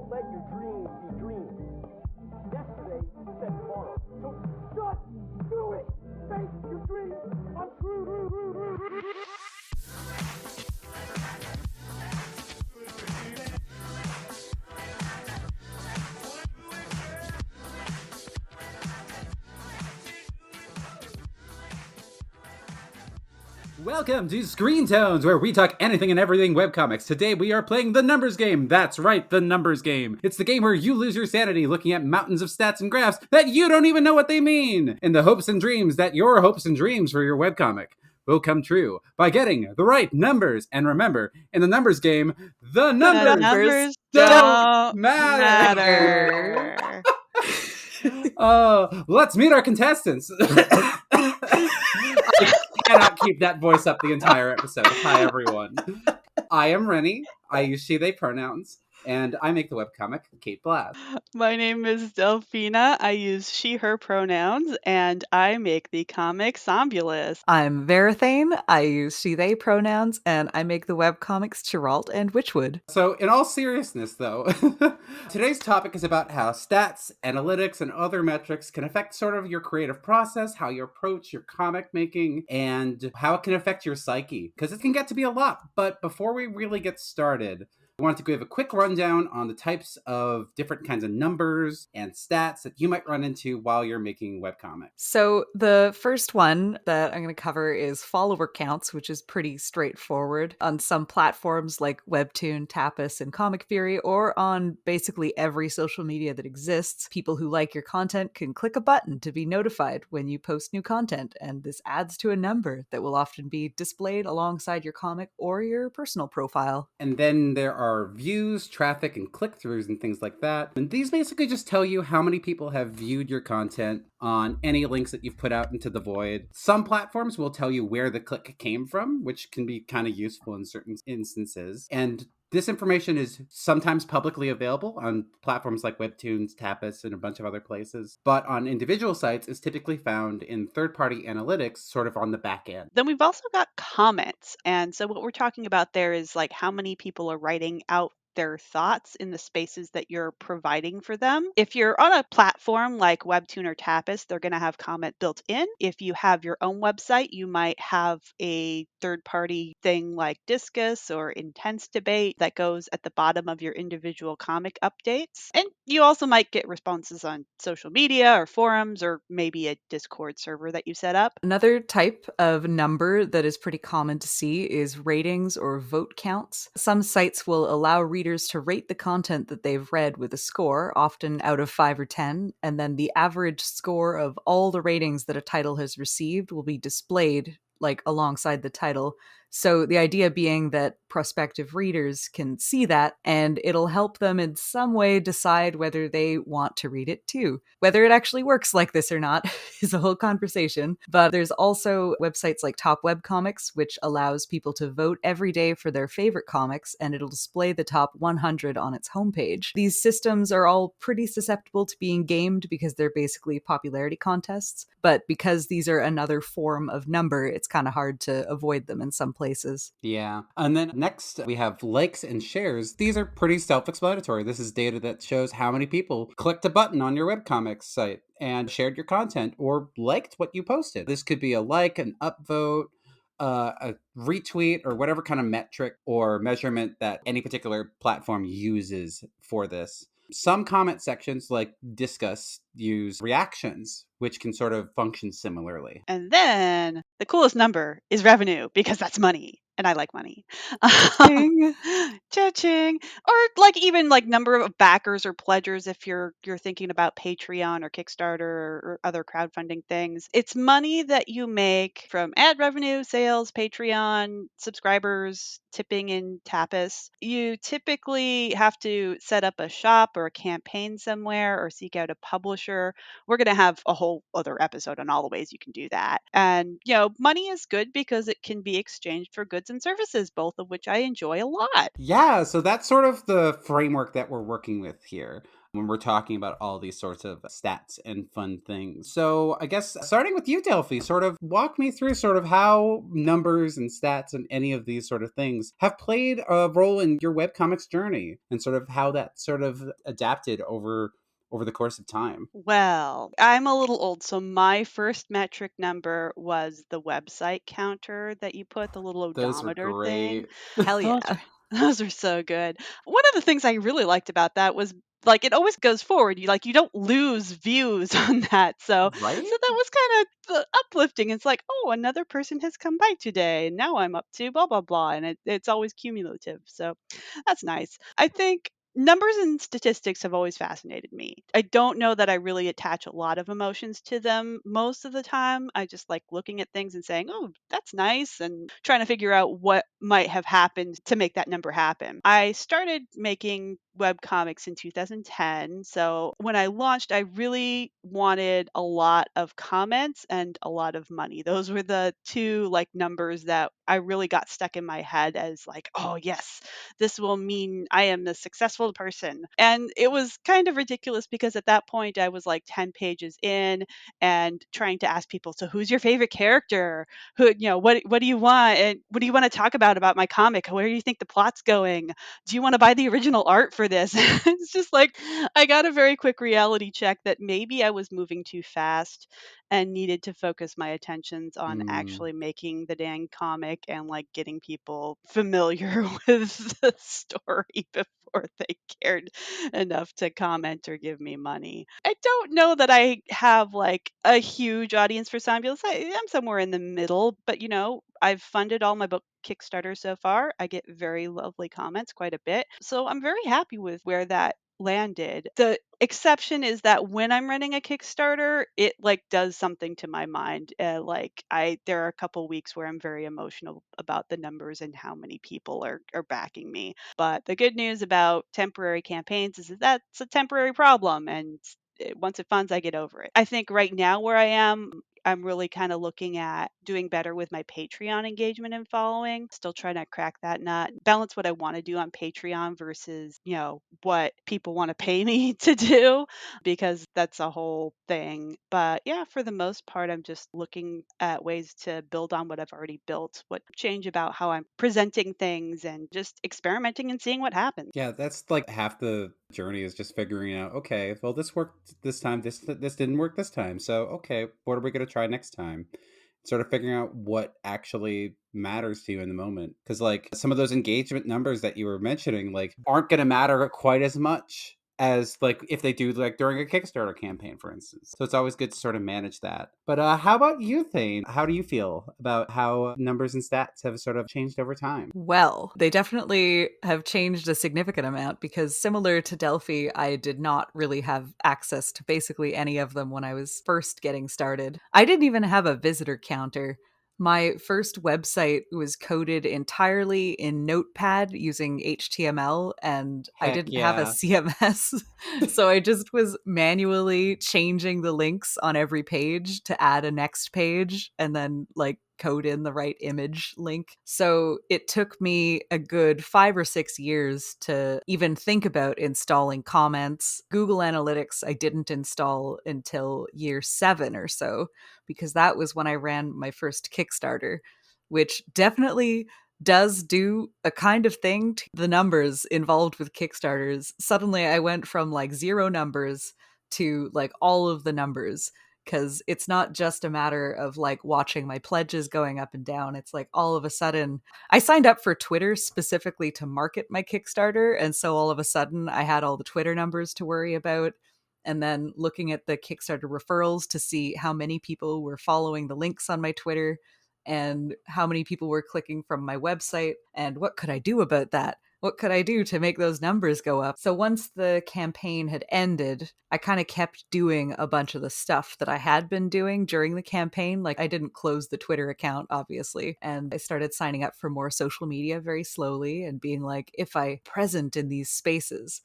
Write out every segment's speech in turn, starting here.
Don't let your dreams be dreams. Yesterday said tomorrow. So just do it. Make your dreams come true. Welcome to Screen Tones, where we talk anything and everything webcomics. Today we are playing the numbers game. That's right, the numbers game. It's the game where you lose your sanity looking at mountains of stats and graphs that you don't even know what they mean, in the hopes and dreams that your hopes and dreams for your webcomic will come true by getting the right numbers. And remember, in the numbers game, the numbers don't matter. Let's meet our contestants. I cannot keep that voice up the entire episode. Hi, everyone. I am Rennie. I use she, they pronouns, and I make the webcomic Kate Blass. My name is Delphina. I use she, her pronouns, and I make the comic Somnambulist. I'm Verathane. I use she, they pronouns, and I make the webcomics Chiralt and Witchwood. So, in all seriousness, though, today's topic is about how stats, analytics, and other metrics can affect sort of your creative process, how you approach your comic making, and how it can affect your psyche, because it can get to be a lot. But before we really get started, I wanted to give a quick rundown on the types of different kinds of numbers and stats that you might run into while you're making webcomics. So the first one that I'm going to cover is follower counts, which is pretty straightforward on some platforms like Webtoon, Tapas, and Comic Fury, or on basically every social media that exists. People who like your content can click a button to be notified when you post new content, and this adds to a number that will often be displayed alongside your comic or your personal profile. And then there are views, traffic, and click-throughs and things like that. And these basically just tell you how many people have viewed your content on any links that you've put out into the void. Some platforms will tell you where the click came from, which can be kind of useful in certain instances. And this information is sometimes publicly available on platforms like Webtoons, Tapas, and a bunch of other places. But on individual sites, it's typically found in third-party analytics, sort of on the back end. Then we've also got comments. And so what we're talking about there is like how many people are writing out their thoughts in the spaces that you're providing for them. If you're on a platform like Webtoon or Tapas, they're going to have comment built in. If you have your own website, you might have a third-party thing like Discus or Intense Debate that goes at the bottom of your individual comic updates. And you also might get responses on social media or forums or maybe a Discord server that you set up. Another type of number that is pretty common to see is ratings or vote counts. Some sites will allow readers to rate the content that they've read with a score, often out of 5 or 10, and then the average score of all the ratings that a title has received will be displayed alongside the title. So the idea being that prospective readers can see that, and it'll help them in some way decide whether they want to read it too. Whether it actually works like this or not is a whole conversation. But there's also websites like Top Webcomics, which allows people to vote every day for their favorite comics, and it'll display the top 100 on its homepage. These systems are all pretty susceptible to being gamed because they're basically popularity contests. But because these are another form of number, it's kind of hard to avoid them in some places. Yeah. And then next we have likes and shares. These are pretty self-explanatory. This is data that shows how many people clicked a button on your webcomics site and shared your content or liked what you posted. This could be a like, an upvote, a retweet, or whatever kind of metric or measurement that any particular platform uses for this. Some comment sections like Discuss use reactions, which can sort of function similarly. And then the coolest number is revenue, because that's money. And I like money. Cha-ching. Cha-ching. Or like even like number of backers or pledgers if you're thinking about Patreon or Kickstarter or other crowdfunding things. It's money that you make from ad revenue, sales, Patreon, subscribers, tipping in Tapas. You typically have to set up a shop or a campaign somewhere or seek out a publisher. We're going to have a whole other episode on all the ways you can do that. And, money is good because it can be exchanged for goods and services, both of which I enjoy a lot. Yeah, so that's sort of the framework that we're working with here. when we're talking about all these sorts of stats and fun things. So I guess starting with you, Delphi, sort of walk me through sort of how numbers and stats and any of these sort of things have played a role in your webcomics journey and sort of how that sort of adapted over the course of time. Well, I'm a little old, so my first metric number was the website counter that you put, the little Those are odometer thing. great. Hell Those yeah. are those are so good. One of the things I really liked about that was like it always goes forward. You don't lose views on that. So Right? that was kind of uplifting. It's like, oh, another person has come by today, and now I'm up to blah blah blah, and it's always cumulative. So that's nice. I think numbers and statistics have always fascinated me. I don't know that I really attach a lot of emotions to them most of the time. I just like looking at things and saying, oh, that's nice, and trying to figure out what might have happened to make that number happen. I started making web comics in 2010. So when I launched, I really wanted a lot of comments and a lot of money. Those were the two like numbers that I really got stuck in my head as like, oh, yes, this will mean I am the successful person. And it was kind of ridiculous because at that point I was like 10 pages in and trying to ask people, so who's your favorite character? What do you want? And what do you want to talk about my comic? Where do you think the plot's going? Do you want to buy the original art for this? It's just like I got a very quick reality check that maybe I was moving too fast and needed to focus my attentions on Mm. actually making the dang comic and like getting people familiar with the story before they cared enough to comment or give me money. I don't know that I have like a huge audience for Somnambulous. I'm somewhere in the middle, but I've funded all my book Kickstarter so far. I get very lovely comments quite a bit. So I'm very happy with where that landed. The exception is that when I'm running a Kickstarter, it like does something to my mind. There are a couple weeks where I'm very emotional about the numbers and how many people are backing me. But the good news about temporary campaigns is that that's a temporary problem, and once it funds, I get over it. I think right now where I am, I'm really kind of looking at doing better with my Patreon engagement and following. Still trying to crack that nut, balance what I want to do on Patreon versus, what people want to pay me to do, because that's a whole thing. But yeah, for the most part, I'm just looking at ways to build on what I've already built, what change about how I'm presenting things, and just experimenting and seeing what happens. Yeah, that's like half the journey is just figuring out, okay, well this worked this time, this didn't work this time. So, okay, what are we going to try next time? Sort of figuring out what actually matters to you in the moment. Cuz like some of those engagement numbers that you were mentioning like aren't going to matter quite as much as like if they do like during a Kickstarter campaign, for instance. So it's always good to sort of manage that. But how about you, Thane? How do you feel about how numbers and stats have sort of changed over time? Well, they definitely have changed a significant amount because similar to Delphi, I did not really have access to basically any of them when I was first getting started. I didn't even have a visitor counter. My first website was coded entirely in Notepad using HTML, and I Heck didn't have a yeah. CMS. So I just was manually changing the links on every page to add a next page and then like code in the right image link. So it took me a good 5 or 6 years to even think about installing comments. Google Analytics, I didn't install until year 7 or so, because that was when I ran my first Kickstarter, which definitely does do a kind of thing to the numbers involved with Kickstarters. Suddenly I went from like 0 numbers to like all of the numbers, because it's not just a matter of like watching my pledges going up and down. It's like all of a sudden I signed up for Twitter specifically to market my Kickstarter. And so all of a sudden I had all the Twitter numbers to worry about. And then looking at the Kickstarter referrals to see how many people were following the links on my Twitter and how many people were clicking from my website. And what could I do about that? What could I do to make those numbers go up? So once the campaign had ended, I kind of kept doing a bunch of the stuff that I had been doing during the campaign. Like I didn't close the Twitter account, obviously. And I started signing up for more social media very slowly and being like, if I present in these spaces,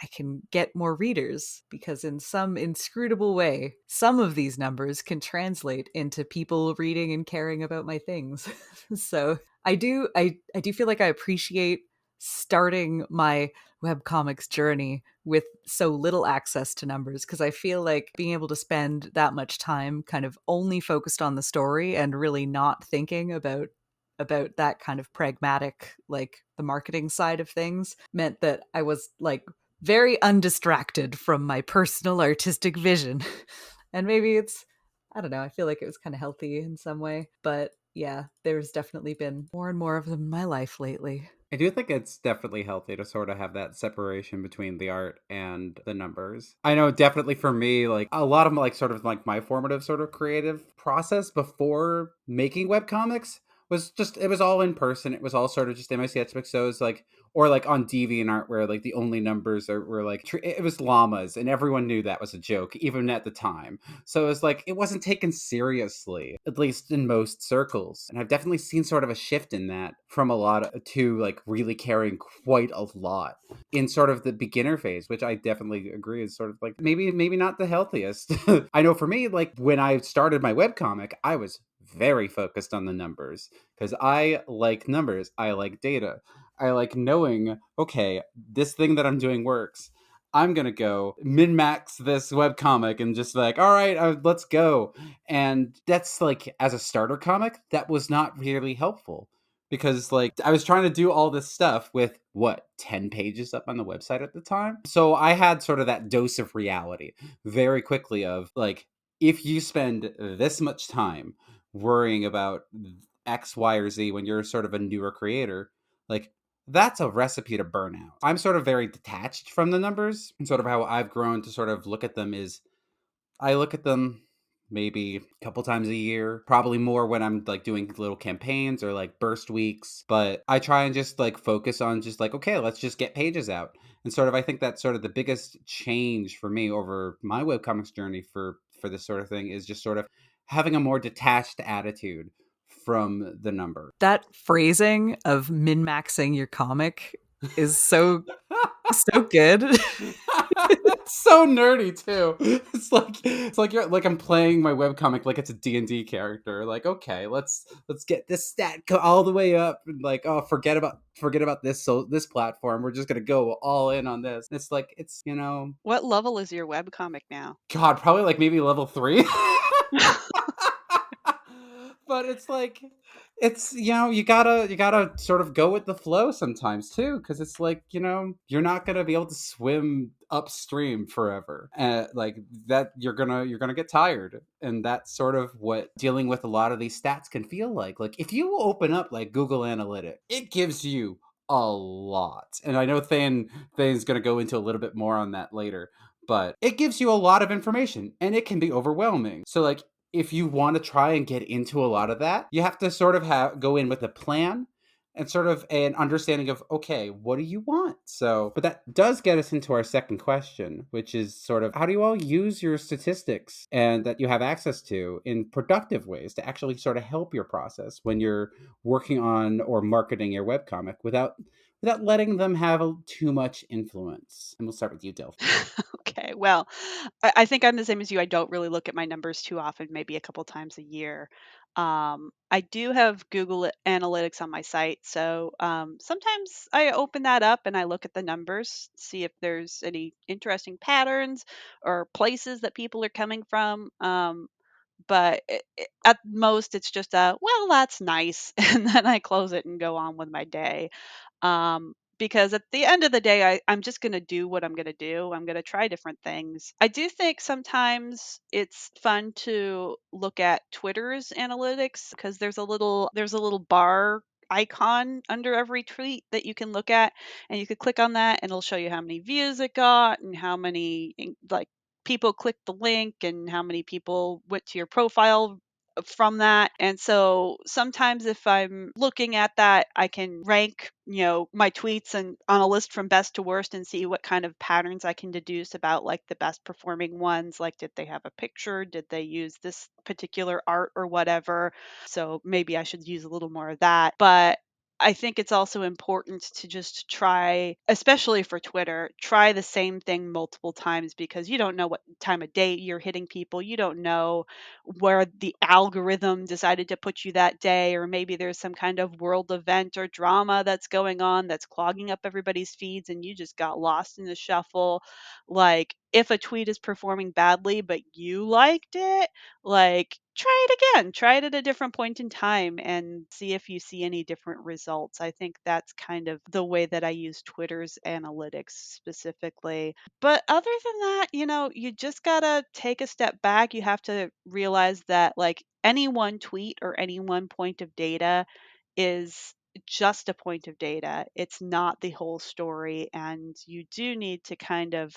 I can get more readers, because in some inscrutable way, some of these numbers can translate into people reading and caring about my things. So I do feel like I appreciate starting my webcomics journey with so little access to numbers, because I feel like being able to spend that much time kind of only focused on the story and really not thinking about that kind of pragmatic, like the marketing side of things, meant that I was like very undistracted from my personal artistic vision. And maybe it's, I don't know, I feel like it was kind of healthy in some way. But yeah, there's definitely been more and more of them in my life lately. I do think it's definitely healthy to sort of have that separation between the art and the numbers. I know definitely for me, like a lot of like sort of like my formative sort of creative process before making webcomics was just, it was all in person. It was all sort of just in my sketchbook. So it was like, or like on DeviantArt where like the only numbers were like, it was llamas and everyone knew that was a joke, even at the time. So it was like, it wasn't taken seriously, at least in most circles. And I've definitely seen sort of a shift in that from a lot to like really caring quite a lot in sort of the beginner phase, which I definitely agree is sort of like maybe not the healthiest. I know for me, like when I started my webcomic, I was very focused on the numbers because I like numbers. I like data. I like knowing, okay, this thing that I'm doing works. I'm gonna go min max this webcomic and just like, all right, let's go. And that's like, as a starter comic, that was not really helpful because like I was trying to do all this stuff with what 10 pages up on the website at the time. So I had sort of that dose of reality very quickly of like, if you spend this much time worrying about X, Y, or Z when you're sort of a newer creator, like that's a recipe to burnout. I'm sort of very detached from the numbers, and sort of how I've grown to sort of look at them is I look at them maybe a couple times a year, probably more when I'm like doing little campaigns or like burst weeks. But I try and just like focus on just like, okay, let's just get pages out. And sort of, I think that's sort of the biggest change for me over my webcomics journey for this sort of thing is just sort of having a more detached attitude from the number. That phrasing of min maxing your comic is so good. It's so nerdy too. It's like you're like I'm playing my webcomic like it's a D&D character. Like, okay, let's get this stat all the way up and like, oh, forget about this, so this platform. We're just going to go all in on this. And it's like it's. What level is your webcomic now? God, probably like maybe level 3. But it's like you gotta sort of go with the flow sometimes too, because it's like you're not gonna be able to swim upstream forever, like that you're gonna get tired, and that's sort of what dealing with a lot of these stats can feel like if you open up like Google Analytics, it gives you a lot, and I know Thane's gonna go into a little bit more on that later, but it gives you a lot of information and it can be overwhelming. So like if you want to try and get into a lot of that, you have to sort of go in with a plan and sort of an understanding of, okay, what do you want? So, but that does get us into our second question, which is sort of how do you all use your statistics and that you have access to in productive ways to actually sort of help your process when you're working on or marketing your webcomic without letting them have too much influence. And we'll start with you, Delph. Okay, well, I think I'm the same as you. I don't really look at my numbers too often, maybe a couple times a year. I do have Google Analytics on my site, so sometimes I open that up and I look at the numbers, see if there's any interesting patterns or places that people are coming from. But at most, it's just well, that's nice, and then I close it and go on with my day. Because at the end of the day, I'm just going to do what I'm going to do. I'm going to try different things. I do think sometimes it's fun to look at Twitter's analytics because there's a little bar icon under every tweet that you can look at, and you could click on that and it'll show you how many views it got and how many like people clicked the link and how many people went to your profile from that. And so sometimes if I'm looking at that, I can rank, my tweets and on a list from best to worst and see what kind of patterns I can deduce about like the best performing ones. Like, did they have a picture? Did they use this particular art or whatever? So maybe I should use a little more of that. But I think it's also important to just try, especially for Twitter, try the same thing multiple times, because you don't know what time of day you're hitting people. You don't know where the algorithm decided to put you that day, or maybe there's some kind of world event or drama that's going on that's clogging up everybody's feeds and you just got lost in the shuffle. Like, if a tweet is performing badly but you liked it, like, try it again. Try it at a different point in time and see if you see any different results. I think that's kind of the way that I use Twitter's analytics specifically. But other than that, you just gotta take a step back. You have to realize that, like, any one tweet or any one point of data is just a point of data. It's not the whole story. And you do need to kind of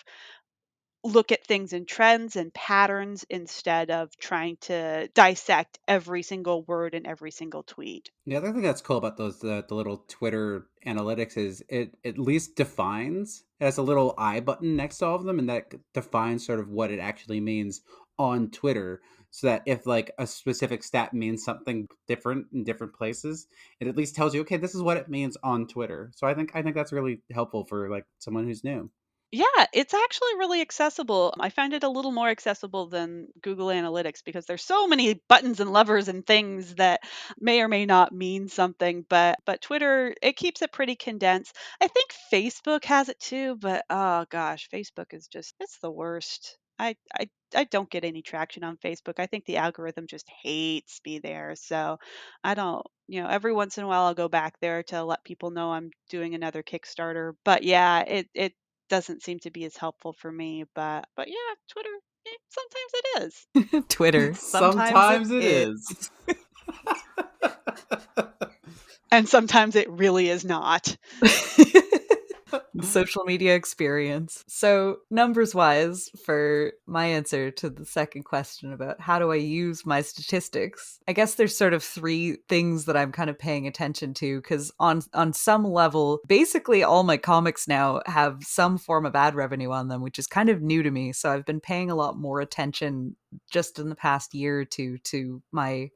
look at things in trends and patterns instead of trying to dissect every single word in every single tweet. The other thing that's cool about those the little Twitter analytics is it at least defines. It has a little I button next to all of them, and that defines sort of what it actually means on Twitter. So that if like a specific stat means something different in different places, it at least tells you, okay, this is what it means on Twitter. So I think that's really helpful for like someone who's new. Yeah, it's actually really accessible. I find it a little more accessible than Google Analytics because there's so many buttons and levers and things that may or may not mean something, but Twitter, it keeps it pretty condensed. I think Facebook has it too, but oh gosh, Facebook is just it's the worst. I don't get any traction on Facebook. I think the algorithm just hates me there. So I don't, every once in a while I'll go back there to let people know I'm doing another Kickstarter. But yeah, it doesn't seem to be as helpful for me, but yeah, Twitter, sometimes it is. Twitter. Sometimes it Sometimes it is. is. And sometimes it really is not. Social media experience. So, numbers wise, for my answer to the second question about how do I use my statistics, I guess there's sort of three things that I'm kind of paying attention to, because on some level, basically all my comics now have some form of ad revenue on them, which is kind of new to me. So I've been paying a lot more attention just in the past year or two to my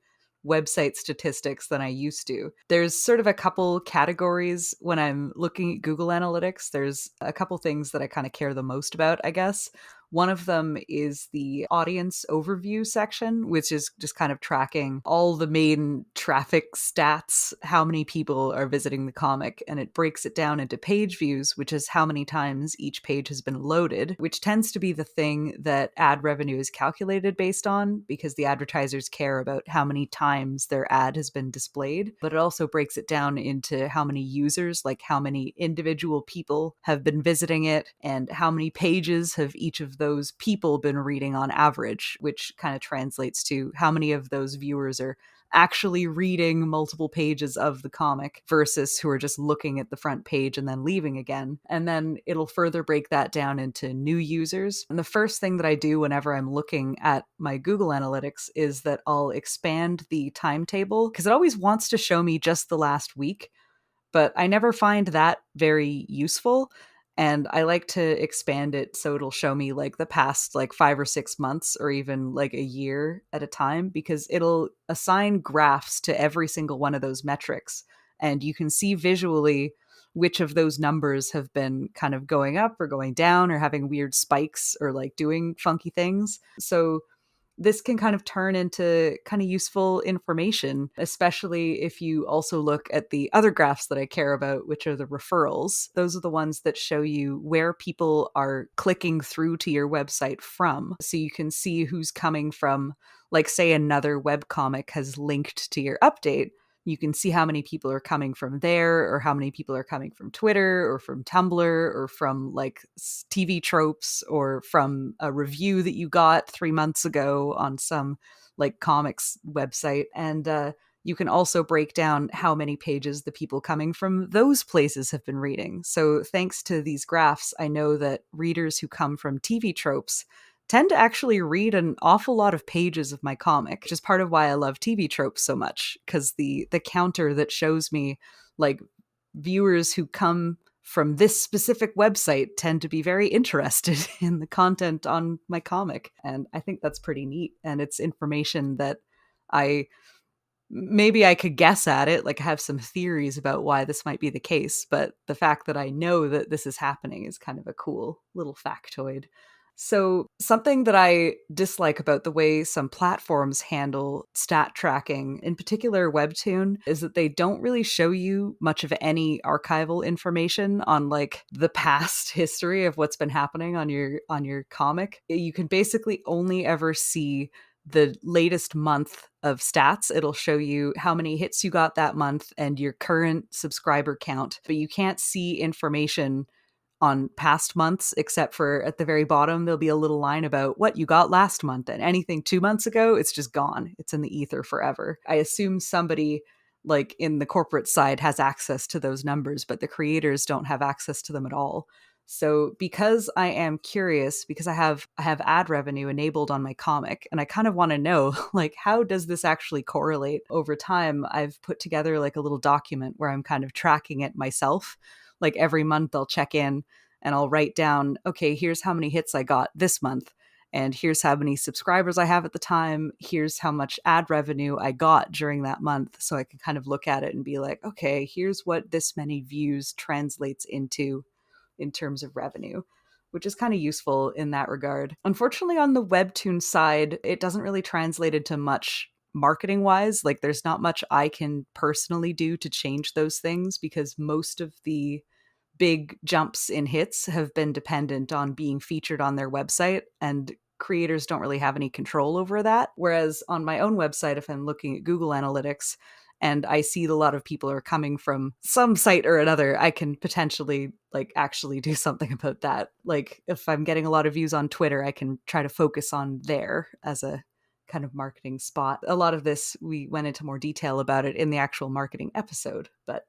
website statistics than I used to. There's sort of a couple categories when I'm looking at Google Analytics. There's a couple things that I kind of care the most about, I guess. One of them is the audience overview section, which is just kind of tracking all the main traffic stats, how many people are visiting the comic, and it breaks it down into page views, which is how many times each page has been loaded, which tends to be the thing that ad revenue is calculated based on because the advertisers care about how many times their ad has been displayed. But it also breaks it down into how many users, like how many individual people have been visiting it, and how many pages have each of those people been reading on average, which kind of translates to how many of those viewers are actually reading multiple pages of the comic versus who are just looking at the front page and then leaving again. And then it'll further break that down into new users. And the first thing that I do whenever I'm looking at my Google Analytics is that I'll expand the timetable because it always wants to show me just the last week, but I never find that very useful. And I like to expand it so it'll show me like the past like 5 or 6 months or even like a year at a time, because it'll assign graphs to every single one of those metrics. And you can see visually which of those numbers have been kind of going up or going down or having weird spikes or like doing funky things. So this can kind of turn into kind of useful information, especially if you also look at the other graphs that I care about, which are the referrals. Those are the ones that show you where people are clicking through to your website from. So you can see who's coming from, like, say, another webcomic has linked to your update. You can see how many people are coming from there, or how many people are coming from Twitter or from Tumblr or from like TV tropes or from a review that you got 3 months ago on some like comics website. And you can also break down how many pages the people coming from those places have been reading. So thanks to these graphs, I know that readers who come from TV tropes tend to actually read an awful lot of pages of my comic, which is part of why I love TV tropes so much, because the counter that shows me like viewers who come from this specific website tend to be very interested in the content on my comic. And I think that's pretty neat. And it's information that I maybe I could guess at it, like I have some theories about why this might be the case, but the fact that I know that this is happening is kind of a cool little factoid. So, something that I dislike about the way some platforms handle stat tracking, in particular Webtoon, is that they don't really show you much of any archival information on like the past history of what's been happening on your comic. You can basically only ever see the latest month of stats. It'll show you how many hits you got that month and your current subscriber count, but you can't see information on past months, except for at the very bottom, there'll be a little line about what you got last month, and anything 2 months ago, it's just gone. It's in the ether forever. I assume somebody like in the corporate side has access to those numbers, but the creators don't have access to them at all. So because I am curious, because I have ad revenue enabled on my comic, and I kind of want to know like how does this actually correlate over time, I've put together like a little document where I'm kind of tracking it myself. Like every month I'll check in and I'll write down, okay, here's how many hits I got this month. And here's how many subscribers I have at the time. Here's how much ad revenue I got during that month. So I can kind of look at it and be like, okay, here's what this many views translates into in terms of revenue, which is kind of useful in that regard. Unfortunately, on the Webtoon side, it doesn't really translate into much marketing wise. Like there's not much I can personally do to change those things because most of the big jumps in hits have been dependent on being featured on their website, and creators don't really have any control over that. Whereas on my own website, if I'm looking at Google Analytics and I see a lot of people are coming from some site or another, I can potentially like actually do something about that. Like if I'm getting a lot of views on Twitter, I can try to focus on there as a kind of marketing spot. A lot of this, we went into more detail about it in the actual marketing episode, but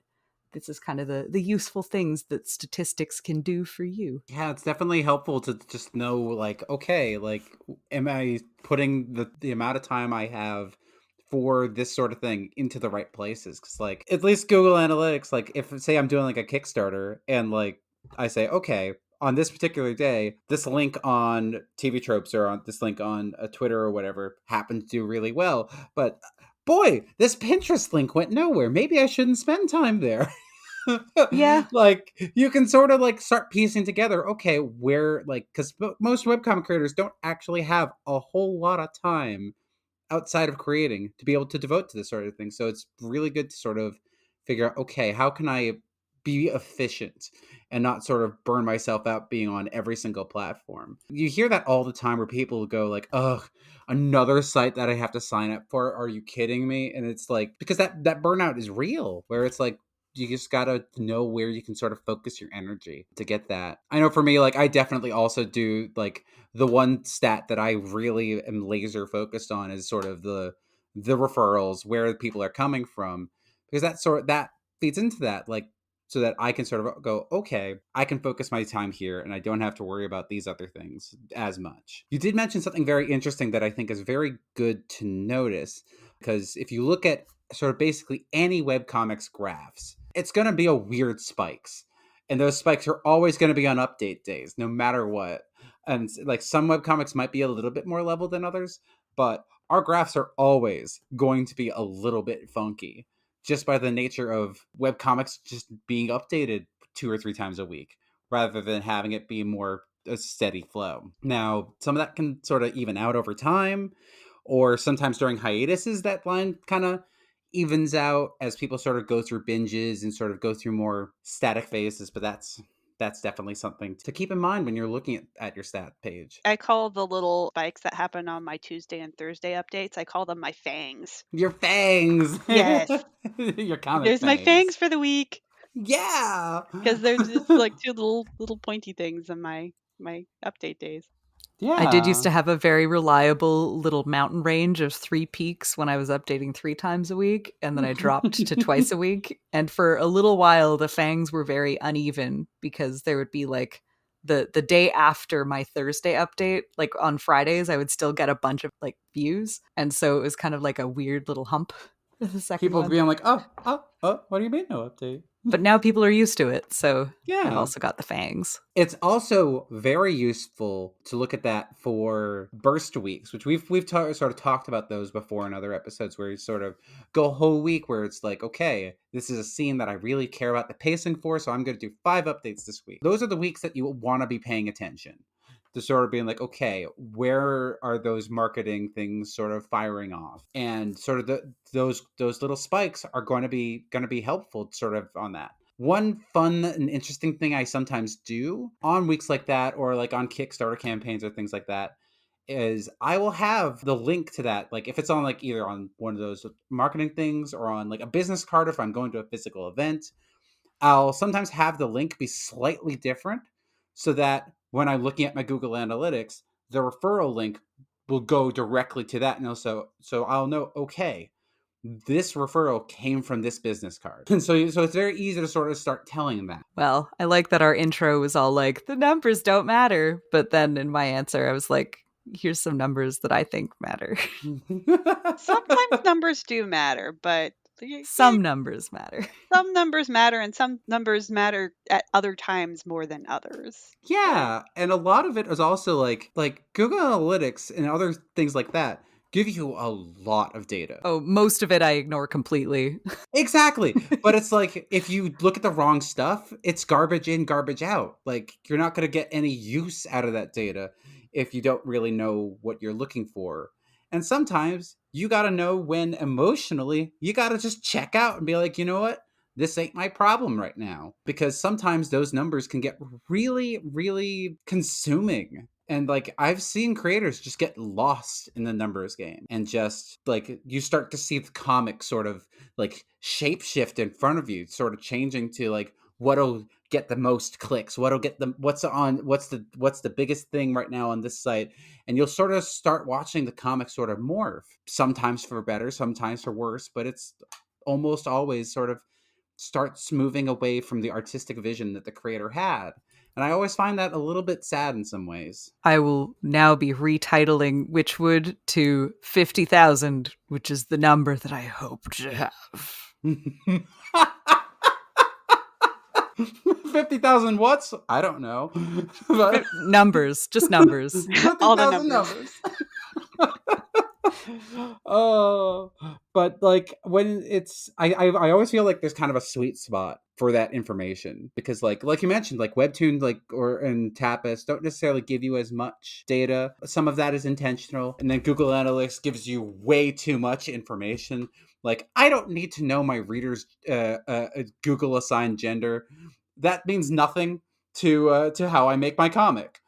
this is kind of the useful things that statistics can do for you. Yeah, it's definitely helpful to just know, like, okay, like, am I putting the amount of time I have for this sort of thing into the right places? Because, like, at least Google Analytics, like, if, say, I'm doing, like, a Kickstarter and, like, I say, okay, on this particular day, this link on TV Tropes or on this link on Twitter or whatever happened to do really well. But, boy, this Pinterest link went nowhere. Maybe I shouldn't spend time there. Yeah. Like you can sort of like start piecing together, okay, where like because most webcomic creators don't actually have a whole lot of time outside of creating to be able to devote to this sort of thing. So it's really good to sort of figure out, okay, how can I be efficient and not sort of burn myself out being on every single platform. You hear that all the time where people go like, ugh, another site that I have to sign up for. Are you kidding me? And it's like, because that burnout is real, where it's like, you just gotta know where you can sort of focus your energy to get that. I know for me, like I definitely also do like the one stat that I really am laser focused on is sort of the referrals, where people are coming from, because that feeds into that, like so that I can sort of go, okay, I can focus my time here and I don't have to worry about these other things as much. You did mention something very interesting that I think is very good to notice, because if you look at sort of basically any webcomics graphs, it's going to be a weird spikes. And those spikes are always going to be on update days, no matter what. And like some webcomics might be a little bit more level than others, but our graphs are always going to be a little bit funky just by the nature of webcomics just being updated 2 or 3 times a week rather than having it be more a steady flow. Now, some of that can sort of even out over time, or sometimes during hiatuses, that line kind of evens out as people sort of go through binges and sort of go through more static phases. But that's definitely something to keep in mind when you're looking at your stat page. I call the little spikes that happen on my Tuesday and Thursday updates, I call them my fangs. Your fangs. Yes. Your comic There's my fangs. fangs for the week. Yeah. Because there's just like two little pointy things on my update days. I did used Yeah. to have a very reliable little mountain range of 3 peaks when I was updating 3 times a week, and then I dropped to twice a week. And for a little while, the fangs were very uneven because there would be like the day after my Thursday update, like on Fridays, I would still get a bunch of like views. And so it was kind of like a weird little hump. The second People one. being like, what do you mean no update? But now people are used to it, so Yeah. I've also got the fangs. It's also very useful to look at that for burst weeks, which we've sort of talked about those before in other episodes, where you sort of go a whole week where it's like, okay, this is a scene that I really care about the pacing for, so I'm going to do 5 updates this week. Those are the weeks that you want to be paying attention to, sort of being like, okay, where are those marketing things sort of firing off, and sort of those little spikes are going to be helpful sort of on that. One fun and interesting thing I sometimes do on weeks like that, or like on Kickstarter campaigns or things like that, is I will have the link to that. Like if it's on like either on one of those marketing things or on like a business card, if I'm going to a physical event, I'll sometimes have the link be slightly different so that when I'm looking at my Google Analytics, the referral link will go directly to that. And also, so I'll know, okay, this referral came from this business card. And so it's very easy to sort of start telling that. Well, I like that our intro was all like, the numbers don't matter. But then in my answer, I was like, here's some numbers that I think matter. Sometimes numbers do matter, but Some numbers matter. some numbers matter, and some numbers matter at other times more than others. Yeah, and a lot of it is also like Google Analytics and other things like that give you a lot of data. Oh, most of it I ignore completely. Exactly. But it's like if you look at the wrong stuff, it's garbage in, garbage out. Like you're not going to get any use out of that data if you don't really know what you're looking for. And sometimes you got to know when emotionally you got to just check out and be like, you know what? This ain't my problem right now. Because sometimes those numbers can get really, really consuming. And like I've seen creators just get lost in the numbers game, and just like you start to see the comic sort of like shapeshift in front of you, sort of changing to like what'll get the most clicks, what'll get the what's the biggest thing right now on this site. And you'll sort of start watching the comic sort of morph, sometimes for better, sometimes for worse, but it's almost always sort of starts moving away from the artistic vision that the creator had. And I always find that a little bit sad in some ways. I will now be retitling Witchwood to 50,000, which is the number that I hope to have. 50,000 watts? I don't know. But Numbers, just numbers. All the 50,000 numbers. Oh, but like when it's, I always feel like there's kind of a sweet spot for that information, because like you mentioned, like Webtoon, like or and Tapas don't necessarily give you as much data. Some of that is intentional, and then Google Analytics gives you way too much information. Like I don't need to know my reader's Google assigned gender. That means nothing to how I make my comic.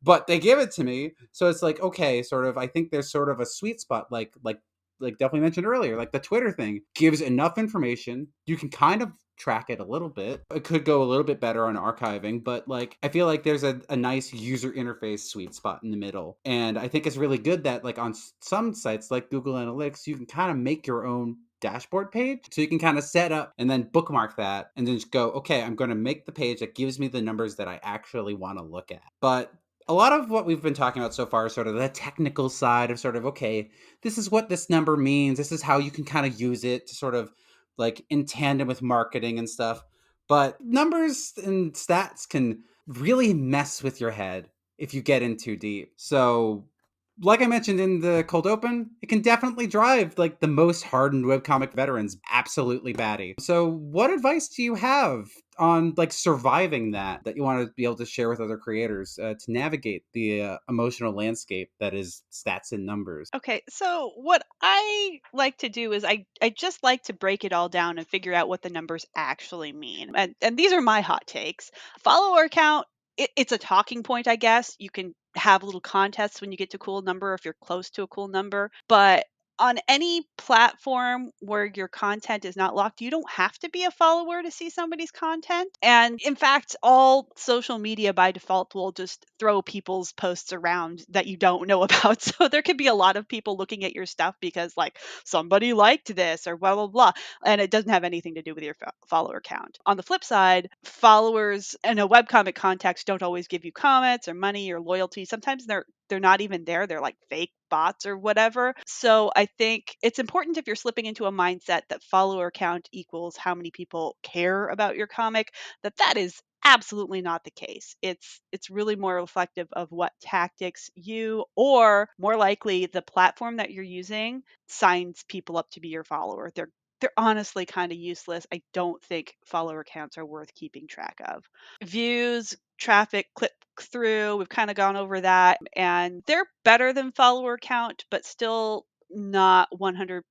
But they give it to me, so it's like, okay, sort of. I think there's sort of a sweet spot, like definitely mentioned earlier, like the Twitter thing gives enough information. You can kind of track it a little bit. It could go a little bit better on archiving, but like I feel like there's a nice user interface sweet spot in the middle. And I think it's really good that like on some sites like Google Analytics, you can kind of make your own dashboard page, so you can kind of set up and then bookmark that and then just go, okay, I'm going to make the page that gives me the numbers that I actually want to look at. But a lot of what we've been talking about so far is sort of the technical side of sort of, okay, this is what this number means. This is how you can kind of use it to sort of like in tandem with marketing and stuff. But numbers and stats can really mess with your head if you get in too deep. So like I mentioned in the cold open, it can definitely drive like the most hardened webcomic veterans absolutely batty. So what advice do you have on like surviving that you want to be able to share with other creators to navigate the emotional landscape that is stats and numbers? Okay, so what I like to do is I just like to break it all down and figure out what the numbers actually mean. And these are my hot takes. Follower count, it's a talking point, I guess. You can have little contests when you get to a cool number if you're close to a cool number. But on any platform where your content is not locked, you don't have to be a follower to see somebody's content. And in fact, all social media by default will just throw people's posts around that you don't know about. So there could be a lot of people looking at your stuff because, like, somebody liked this or blah, blah, blah. And it doesn't have anything to do with your follower count. On the flip side, followers in a webcomic context don't always give you comments or money or loyalty. Sometimes they're they're not even there. They're like fake bots or whatever. So I think it's important, if you're slipping into a mindset that follower count equals how many people care about your comic, that is absolutely not the case. It's really more reflective of what tactics you, or more likely the platform that you're using, signs people up to be your follower. They're honestly kind of useless. I don't think follower counts are worth keeping track of. Views, traffic, click through, we've kind of gone over that, and they're better than follower count, but still not 100%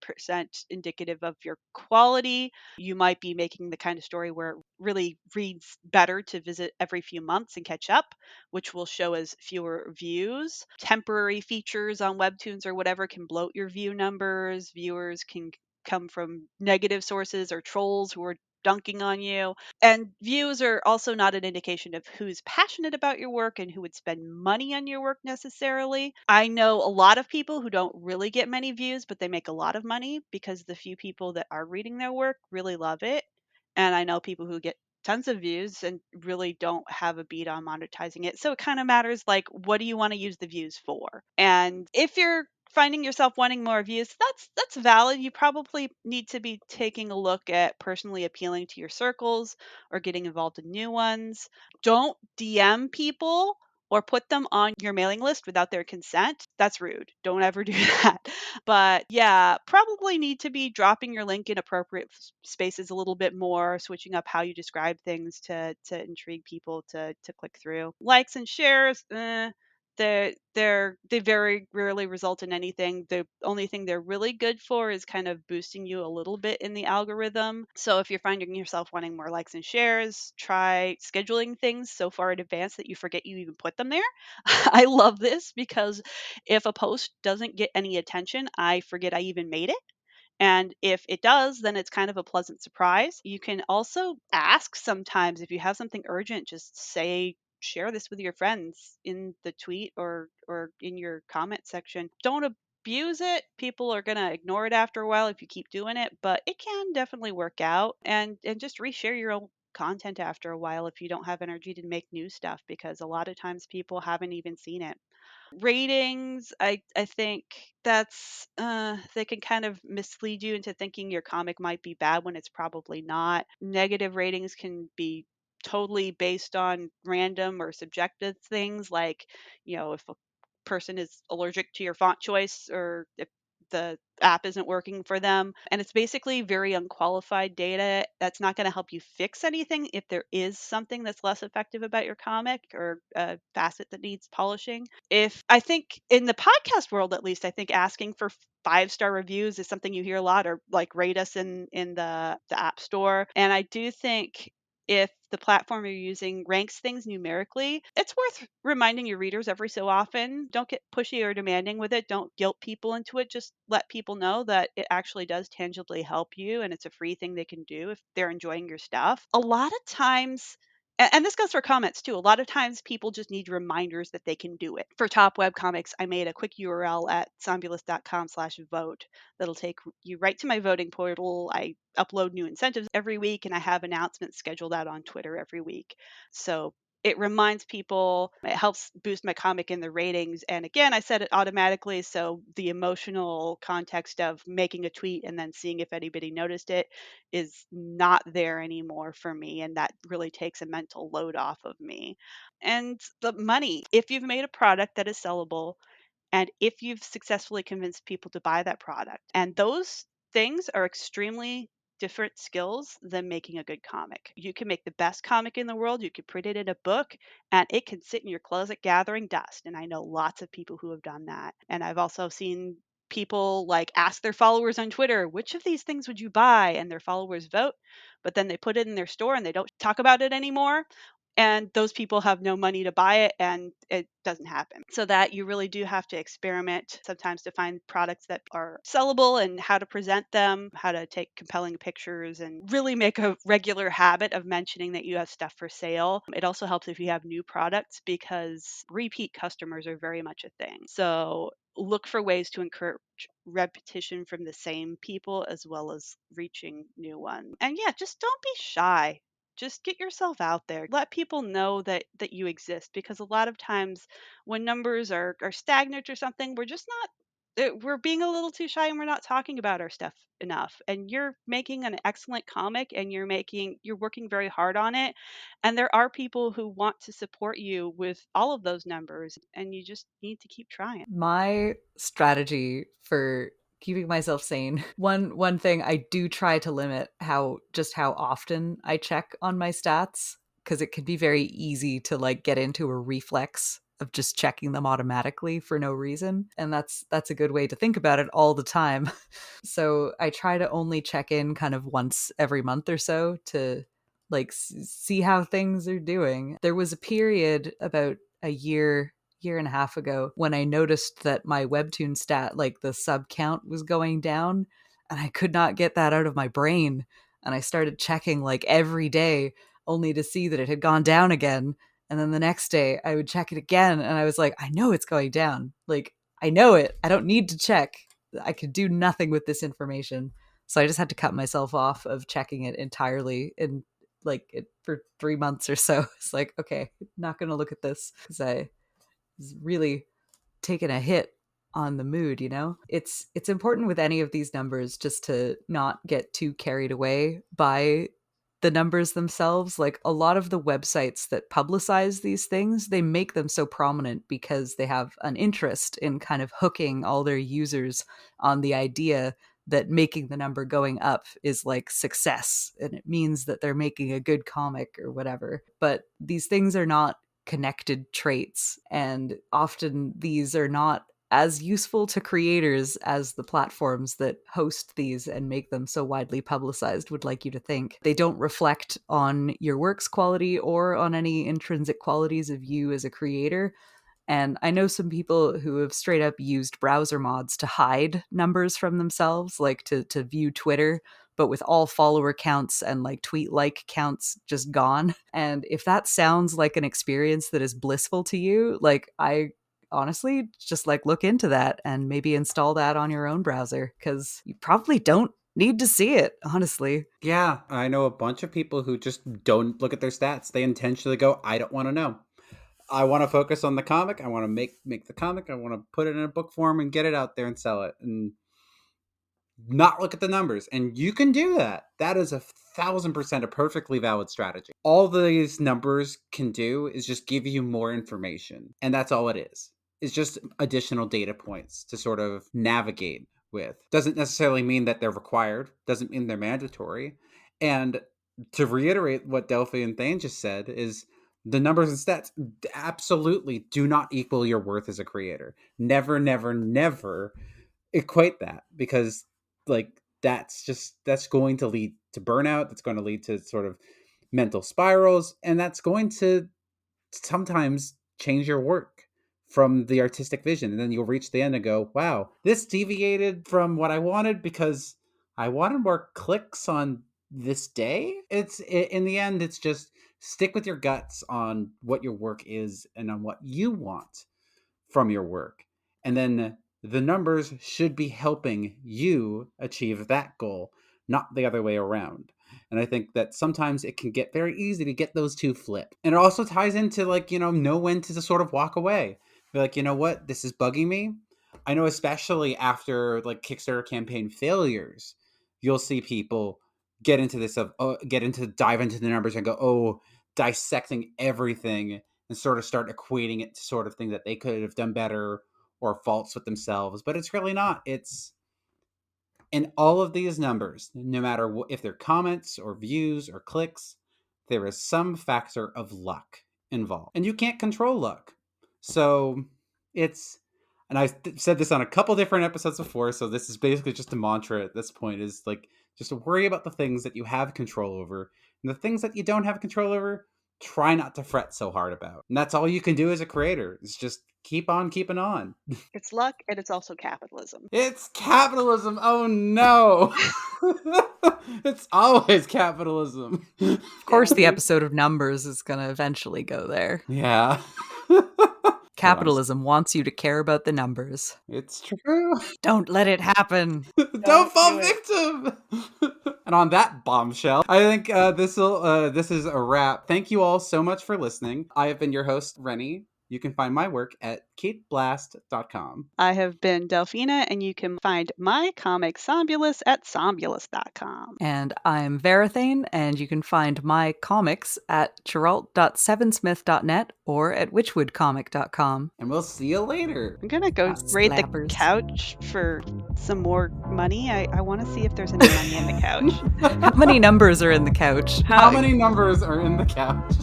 indicative of your quality. You might be making the kind of story where it really reads better to visit every few months and catch up, which will show as fewer views. Temporary features on webtoons or whatever can bloat your view numbers. Viewers can come from negative sources or trolls who are dunking on you. And views are also not an indication of who's passionate about your work and who would spend money on your work necessarily. I know a lot of people who don't really get many views, but they make a lot of money because the few people that are reading their work really love it. And I know people who get tons of views and really don't have a beat on monetizing it. So it kind of matters, like, what do you want to use the views for? And if you're finding yourself wanting more views, that's valid. You probably need to be taking a look at personally appealing to your circles or getting involved in new ones. Don't DM people or put them on your mailing list without their consent. That's rude. Don't ever do that. But yeah, probably need to be dropping your link in appropriate spaces a little bit more, switching up how you describe things to intrigue people to click through. Likes and shares, they very rarely result in anything. The only thing they're really good for is kind of boosting you a little bit in the algorithm. So if you're finding yourself wanting more likes and shares, try scheduling things so far in advance that you forget you even put them there. I love this because if a post doesn't get any attention, I forget I even made it. And if it does, then it's kind of a pleasant surprise. You can also ask sometimes if you have something urgent, just say, share this with your friends in the tweet or in your comment section. Don't abuse it. People are going to ignore it after a while if you keep doing it, but it can definitely work out, and just reshare your own content after a while if you don't have energy to make new stuff, because a lot of times people haven't even seen it. Ratings, I think that's they can kind of mislead you into thinking your comic might be bad when it's probably not. Negative ratings can be totally based on random or subjective things, like, if a person is allergic to your font choice, or if the app isn't working for them. And it's basically very unqualified data that's not going to help you fix anything if there is something that's less effective about your comic or a facet that needs polishing. If I think in the podcast world, at least, I think asking for 5-star reviews is something you hear a lot, or like rate us in the app store. And I do think if the platform you're using ranks things numerically, it's worth reminding your readers every so often. Don't get pushy or demanding with it. Don't guilt people into it. Just let people know that it actually does tangibly help you, and it's a free thing they can do if they're enjoying your stuff. A lot of times, and this goes for comments too, a lot of times people just need reminders that they can do it. For top webcomics, I made a quick URL at zombulist.com/vote that'll take you right to my voting portal. I upload new incentives every week, and I have announcements scheduled out on Twitter every week. So it reminds people, it helps boost my comic in the ratings. And again, I set it automatically, so the emotional context of making a tweet and then seeing if anybody noticed it is not there anymore for me. And that really takes a mental load off of me. And the money, if you've made a product that is sellable, and if you've successfully convinced people to buy that product, and those things are extremely different skills than making a good comic. You can make the best comic in the world, you can print it in a book, and it can sit in your closet gathering dust. And I know lots of people who have done that. And I've also seen people like ask their followers on Twitter, which of these things would you buy? And their followers vote, but then they put it in their store and they don't talk about it anymore. And those people have no money to buy it, and it doesn't happen. So that you really do have to experiment sometimes to find products that are sellable, and how to present them, how to take compelling pictures, and really make a regular habit of mentioning that you have stuff for sale. It also helps if you have new products, because repeat customers are very much a thing. So look for ways to encourage repetition from the same people as well as reaching new ones. And yeah, just don't be shy. just get yourself out there. Let people know that you exist, because a lot of times when numbers are stagnant or something, we're just not we're being a little too shy and we're not talking about our stuff enough. And you're making an excellent comic and you're working very hard on it. And there are people who want to support you with all of those numbers, and you just need to keep trying. My strategy for keeping myself sane, one thing, I do try to limit how often I check on my stats, because it can be very easy to like get into a reflex of just checking them automatically for no reason, and that's a good way to think about it all the time. So I try to only check in kind of once every month or so to like see how things are doing. There was a period about a year and a half ago when I noticed that my webtoon stat, like the sub count, was going down, and I could not get that out of my brain. And I started checking like every day, only to see that it had gone down again. And then the next day I would check it again, and I was like, I know it's going down. Like, I know it. I don't need to check. I could do nothing with this information. So I just had to cut myself off of checking it entirely, and like it for 3 months or so. It's like, okay, not going to look at this, because I was really taking a hit on the mood, you know? It's important with any of these numbers just to not get too carried away by the numbers themselves. Like, a lot of the websites that publicize these things, they make them so prominent because they have an interest in kind of hooking all their users on the idea that making the number going up is like success, and it means that they're making a good comic or whatever. But these things are not connected traits, and often these are not as useful to creators as the platforms that host these and make them so widely publicized would like you to think. They don't reflect on your work's quality or on any intrinsic qualities of you as a creator. And I know some people who have straight up used browser mods to hide numbers from themselves, like to view Twitter, but with all follower counts and like tweet like counts just gone. And if that sounds like an experience that is blissful to you, like, I honestly just like look into that and maybe install that on your own browser, because you probably don't need to see it, honestly. Yeah, I know a bunch of people who just don't look at their stats. They intentionally go, I don't want to know. I want to focus on the comic. I want to make the comic. I want to put it in a book form and get it out there and sell it, and not look at the numbers. And you can do that. That is 1,000% a perfectly valid strategy. All these numbers can do is just give you more information, and that's all it is. It's just additional data points to sort of navigate with. Doesn't necessarily mean that they're required. Doesn't mean they're mandatory. And to reiterate what Delphi and Thane just said is, the numbers and stats absolutely do not equal your worth as a creator. Never, never, never equate that, because like that's going to lead to burnout. That's going to lead to sort of mental spirals, and that's going to sometimes change your work from the artistic vision. And then you'll reach the end and go, wow, this deviated from what I wanted because I wanted more clicks on this day. In the end, it's just stick with your guts on what your work is and on what you want from your work. And then the numbers should be helping you achieve that goal, not the other way around. And I think that sometimes it can get very easy to get those two flip. And it also ties into like, know when to sort of walk away. Be like, you know what, this is bugging me. I know, especially after like Kickstarter campaign failures, you'll see people dive into the numbers and go, oh, dissecting everything and sort of start equating it to sort of things that they could have done better or faults with themselves. But it's really not. It's in all of these numbers, no matter if they're comments or views or clicks, there is some factor of luck involved. And you can't control luck. So it's, and I said this on a couple different episodes before, so this is basically just a mantra at this point, is like, just worry about the things that you have control over. And the things that you don't have control over, try not to fret so hard about. And that's all you can do as a creator, is just keep on keeping on. It's luck, and it's also capitalism. It's capitalism. Oh no. It's always capitalism. Of course, the episode of Numbers is going to eventually go there. Yeah. Capitalism wants you to care about the numbers. It's true. Don't let it happen. Don't fall do it. victim. And on that bombshell, I think this is a wrap. Thank you all so much for listening. I have been your host, Rennie. You can find my work at kateblast.com. I have been Delphina, and you can find my comic Sombulus at sombulus.com. And I'm Verathane, and you can find my comics at chiralt.sevensmith.net or at witchwoodcomic.com. And we'll see you later. I'm gonna go Ah, raid the slappers. couch for some more money. I want to see if there's any money in the couch. How many numbers are in the couch? How many numbers are in the couch?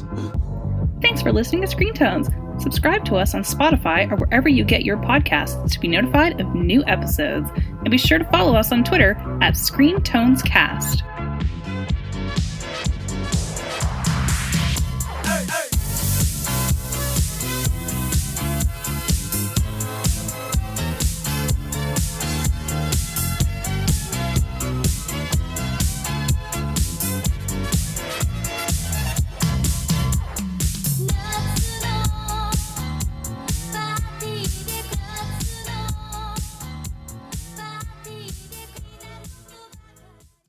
Thanks for listening to Screen Tones. Subscribe to us on Spotify or wherever you get your podcasts to be notified of new episodes. And be sure to follow us on Twitter at ScreenTonesCast.